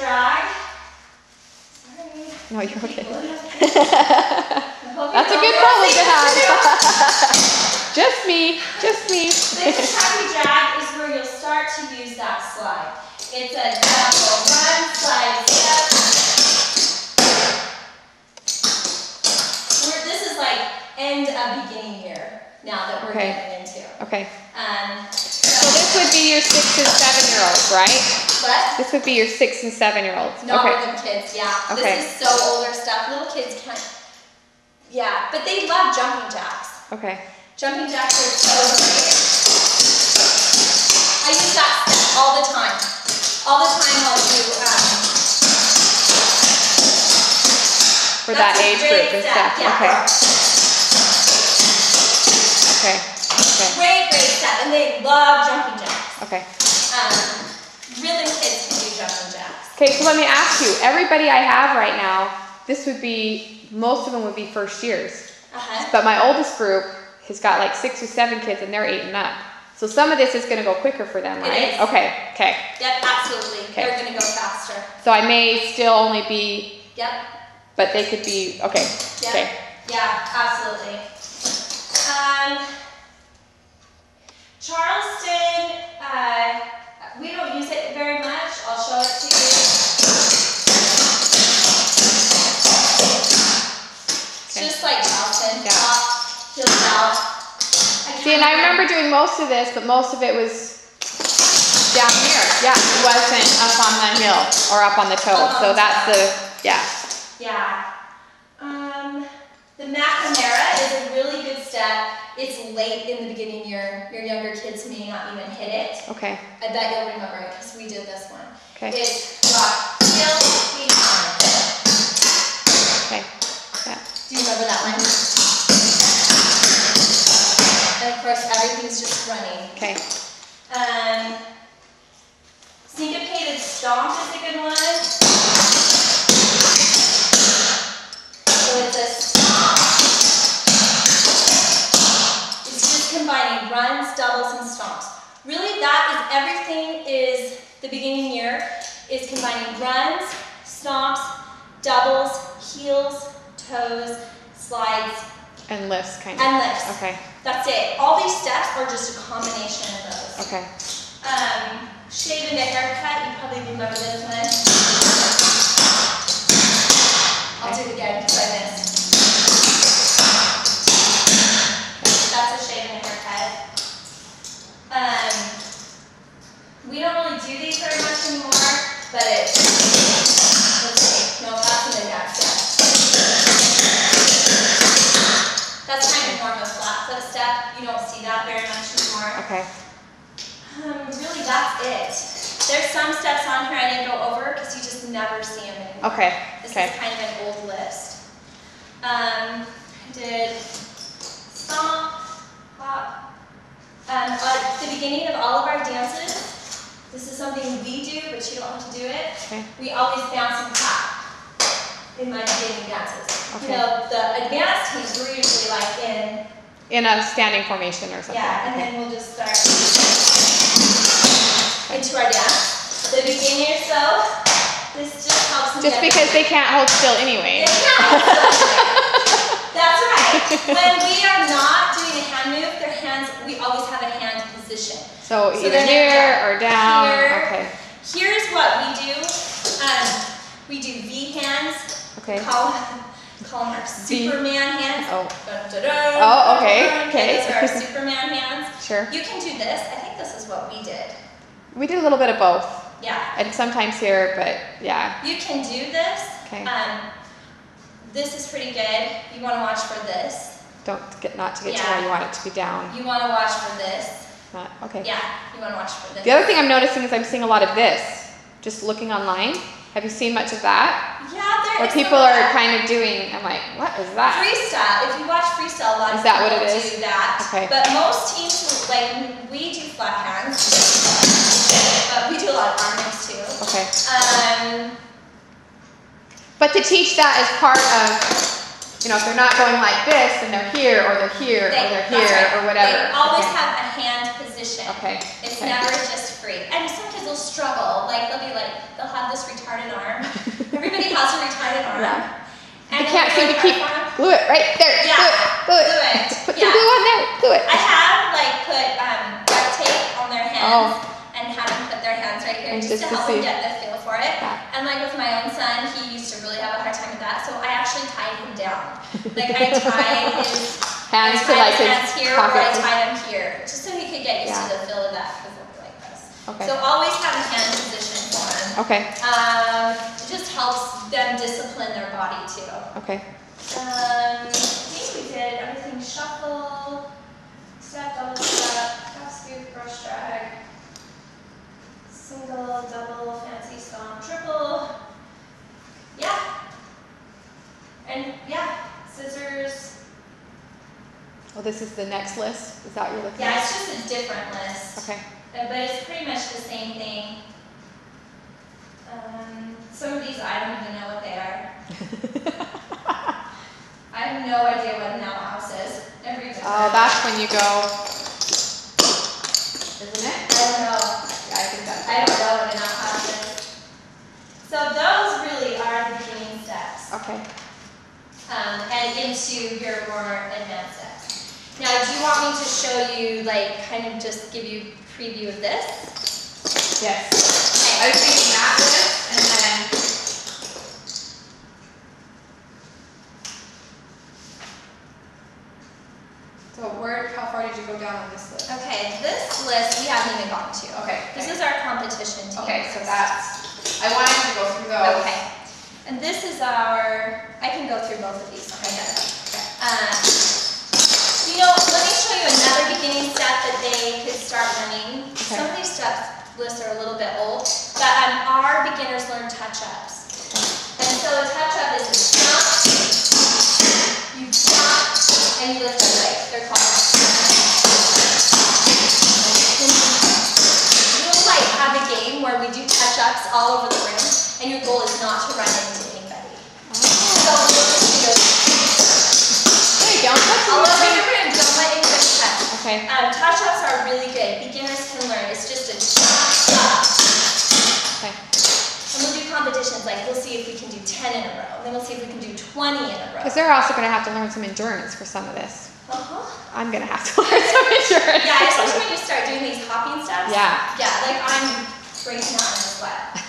drag. Sorry. No, you're okay. That's a good problem to have. Just me. This happy drag is where you'll start to use that slide. It's a double run, slide, step. This is like end of beginning year now that we're getting into. Okay. So this would be your 6 and 7-year-olds, right? What? This would be your 6 and 7-year-olds. Not little kids, yeah. Okay. This is so older stuff. Little kids can't. Yeah, but they love jumping jacks. Okay. Jumping jacks are so great. I use that all the time. All the time I'll do. For that age group and stuff. Yeah. Okay. Great step, and they love jumping jacks. Okay. Really, kids can do jumping jacks. Okay, so let me ask you. Everybody I have right now, this would be, most of them would be first years. But my oldest group has got like 6 or 7 kids, and they're 8 and up. So some of this is going to go quicker for them, right? It is. Okay. Yep, absolutely. Okay. They're going to go faster. So I may still only be. Yep. But they could be, okay. Yep. Okay. Yeah, absolutely. Charleston, we don't use it very much. I'll show it to you. It's just like Charleston. Top, heels out. See, and I remember doing most of this, but most of it was down here. Yeah, it wasn't up on the hill or up on the toe. So that's the, Yeah. The McNamara is a really good step. It's late in the beginning year. Your younger kids may not even hit it. Okay. I bet you'll remember it because we did this one. Okay. It's got heel, behind. Okay. Yeah. Do you remember that one? And of course, everything's just running. Okay. Syncopated stomp is a good one. So it's a stomp. It's just combining runs, doubles, and stomps. Really, that is everything is the beginning year is combining runs, stomps, doubles, heels, toes, slides, And lifts, kind of. and lifts. Okay. That's it. All these steps are just a combination of those. Okay. Shaving the haircut, you probably remember this one. I'll do it again because I missed. That's a shaving haircut. We don't really do these very much anymore, but let's see. No, that's in the next step. That's kind of more of a flat foot step. You don't see that very much anymore. Okay. Really, that's it. There's some steps on here I didn't go over because you just never see them anymore. Okay. This is kind of an old list. I did stomp, hop. At the beginning of all of our dances, this is something we do, but you don't have to do it. Okay. We always bounce and clap in my beginning dances. Okay. You know, the advanced teams, we're usually like in a standing formation or something. Yeah, and then we'll just start into our dance. The beginners though, this just helps them Just because they can't hold still anyway. They can't hold still anyway. That's right. When we are not doing a hand move, their hands, we always have a hand position. So either here or down. Here. Okay. Here's what we do. We do V hands. Okay. Call them our Superman hands. Oh. Dun-dun-dun. Oh, okay. Okay. These are our Superman hands. Sure. You can do this. I think this is what we did. We do a little bit of both. Yeah. And sometimes here, but yeah. You can do this. Okay. This is pretty good. You want to watch for this. Not to get to where you want it to be down. You want to watch for this. Okay. Yeah. You want to watch for this. The other thing I'm noticing is I'm seeing a lot of this. Just looking online. Have you seen much of that? Yeah, there Where is. people are kind of doing, I'm like, what is that? Freestyle. If you watch freestyle, a lot of Is that people what it is? do that. Okay. But most teams, like we do flat hands, but we do a lot of arm moves too. Okay. But to teach that as part of you know, if they're not going like this, then they're here, or they're here, or they're here, right. or whatever. They always have a hand position. Okay. It's never just free. And some kids will struggle. Like they'll have this retarded arm. Everybody has a retarded arm. Yeah. And you can't seem to keep. Glue it right there. Yeah. Glue it. Put some glue on there. Glue it. I have put duct tape on their hands and had them put their hands right here just to help them get the feel for it. Yeah. And with my own son, he used to really have a hard time with that, so I actually tied him down. I tied his hands to his hands here, or I tied him here, just so he could get used to the feel of that, because it'll be like this. Okay. So always have a hand position for him. Okay. It just helps them discipline their body too. Okay. I think we did everything: shuffle, step, double step, half scoop, brush drag, single, double, fancy stomp, triple. Yeah. And yeah, scissors. Well, this is the next list. Is that what you're looking at? Yeah, it's just a different list. Okay. But it's pretty much the same thing. Some of these I don't even know what they are. I have no idea what an outhouse is. Oh, that's when you go, isn't it? I don't know. Yeah, I think that's. I don't know what an outhouse is. So those really are the beginning steps. Okay. And into your more advanced steps. Now, do you want me to show you, kind of just give you a preview of this? Yes. Okay. I was thinking that list, and then. So how far did you go down on this list? Okay, this list we haven't even gotten to. Okay. This is our competition team. Okay, so I wanted to go through those. Okay. And this is I can go through both of these together. Let me show you another beginning step that they could start learning. Okay. Some of these lists are a little bit old, but our beginners learn touch-ups. Okay. And so a touch-up is a jump, you jump, and you lift your legs. They're called We'll have a game where we do touch-ups all over the room, and your goal is not to run into anybody. So we'll just do those. Hey, don't touch all over the room. Don't let anybody touch. Okay. Touch-ups are really good. Beginners can learn. It's just a jump up. Okay. And we'll do competitions. We'll see if we can do 10 in a row. And then we'll see if we can do 20 in a row. Because they're also going to have to learn some endurance for some of this. I'm going to have to learn some endurance. Yeah, especially when you start doing these hopping steps. Yeah. Yeah, I'm breaking out in a sweat.